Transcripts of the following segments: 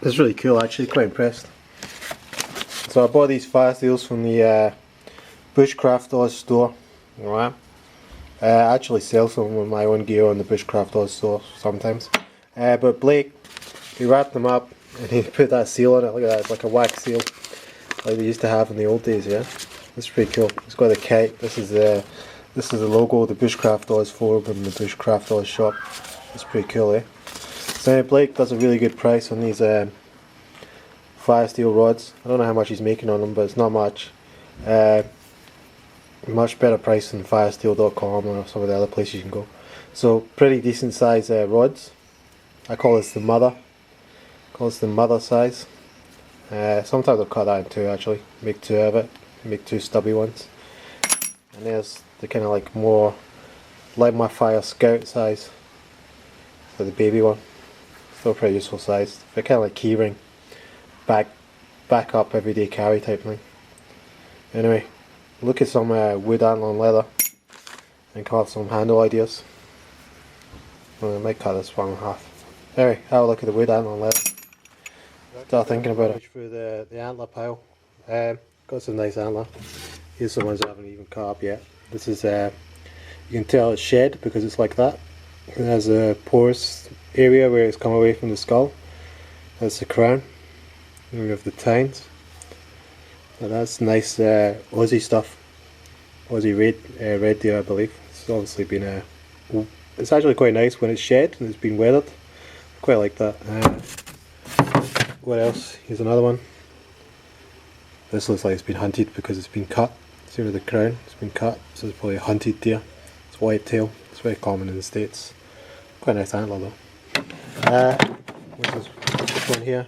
It's really cool actually, quite impressed. So I bought these Firesteels from the Bushcraft.Oz store. Alright. I actually sell some of my own gear on the Bushcraft.Oz store sometimes. But Blake, he wrapped them up and he put that seal on it. Look at that, it's like a wax seal, like they used to have in the old days, yeah? That's pretty cool. It's got a kite. This is the logo of the Bushcraft.Oz forum in the Bushcraft.Oz shop. It's pretty cool, eh? So Blake does a really good price on these Firesteel rods. I don't know how much he's making on them, but it's not much. Much better price than Firesteel.com or some of the other places you can go. So pretty decent size rods. I call this the mother. Size. Sometimes I'll cut that in two actually. Make two of it. Make two stubby ones. And there's the kind of like more like my Fire Scout size. So the baby one. Still pretty useful size. They're kind of like keyring. Back up everyday carry type thing. Anyway, look at some wood, antler and leather and come up with some handle ideas. Well, I might cut this one in half. Anyway, have a look at the wood, antler and leather. Start thinking about it. Through the antler pile. Got some nice antler. Here's some ones I haven't even cut up yet. This is you can tell it's shed because it's like that. It has a porous area where it's come away from the skull. That's the crown. And we have the tines. Now that's nice Aussie stuff. Aussie red deer, I believe. It's obviously been it's actually quite nice when it's shed and it's been weathered. Quite like that. What else? Here's another one. This looks like it's been hunted because it's been cut. See with the crown, it's been cut. So it's probably a hunted deer. It's white tail. It's very common in the States. Quite a nice antler though. What's this one here?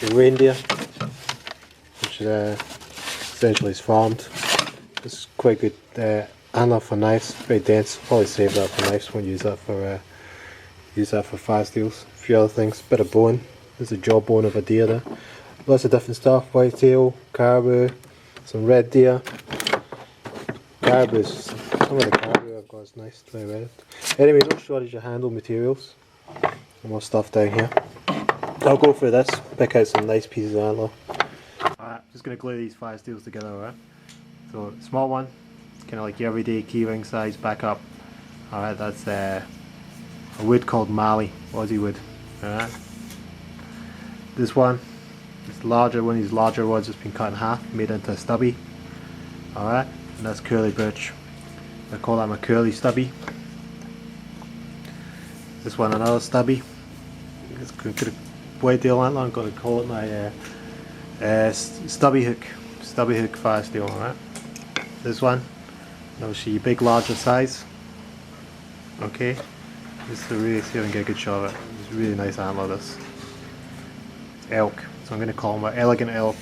It's a reindeer, which essentially is farmed. It's quite good antler for knives. Very dense. Probably save that for knives. Won't use that for Firesteels. A few other things. Bit of bone. There's a jawbone of a deer there. Lots of different stuff. White tail, caribou, some red deer. Caribous. Some of the caribou I've got is nice. Very red. Anyway, no shortage of handle materials. More stuff down here. I'll go through this, pick out some nice pieces of antler. Alright, just going to glue these Firesteels together, alright? So, small one, kind of like your everyday keyring size, back up. Alright, that's a wood called Mali, Aussie wood. Alright. This one, this larger one, these larger rods has been cut in half, made into a stubby. Alright, and that's curly birch. I call that my curly stubby. This one another stubby. It's white tail antler. I'm going to call it my stubby hook Firesteel. Alright. This one, obviously big larger size. Okay. This is really see if I can get a good shot of it. It's a really nice antler. This elk. So I'm going to call them my elegant elk.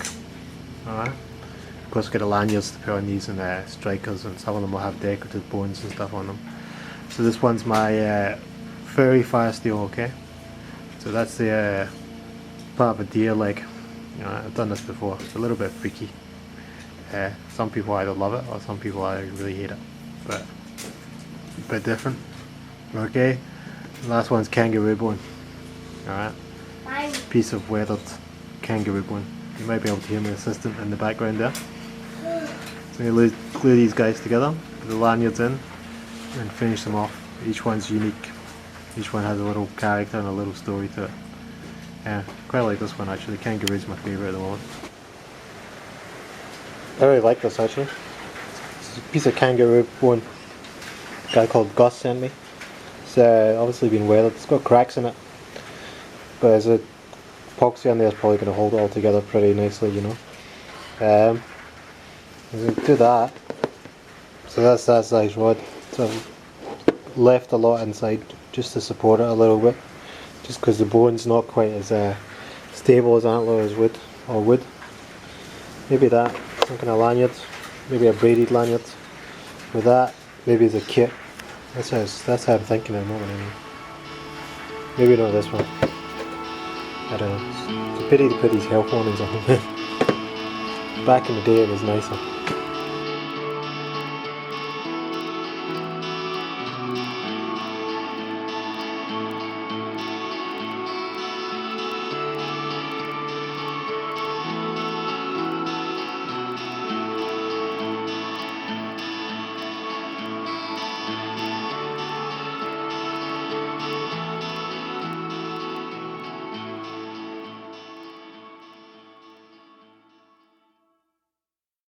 Alright. Of course, get a lanyards to put on these and strikers, and some of them will have decorative bones and stuff on them. So this one's my furry Firesteel. Okay. So that's the part of a deer leg. You know, I've done this before. It's a little bit freaky. Some people either love it or some people either really hate it. But a bit different. Okay. The last one's kangaroo bone. Alright. Piece of weathered kangaroo bone. You might be able to hear my assistant in the background there. So I'm going to glue these guys together, put the lanyards in, and finish them off. Each one's unique. Each one has a little character and a little story to it. Yeah, quite like this one actually. Kangaroo's my favourite at the moment. I really like this actually. It's a piece of kangaroo bone. A guy called Gus sent me. It's obviously been weathered. It's got cracks in it. But as a epoxy on there is probably going to hold it all together pretty nicely, you know. I'm going to do that. So that's that size rod. So I've left a lot inside just to support it a little bit. Just because the bone's not quite as stable as antler as wood or wood. Maybe that, some kind of lanyard, maybe a braided lanyard. With that, maybe as a kit. That's how I'm thinking at the moment anyway. Maybe not this one. I don't know. It's a pity to put these health warnings on. Back in the day it was nicer.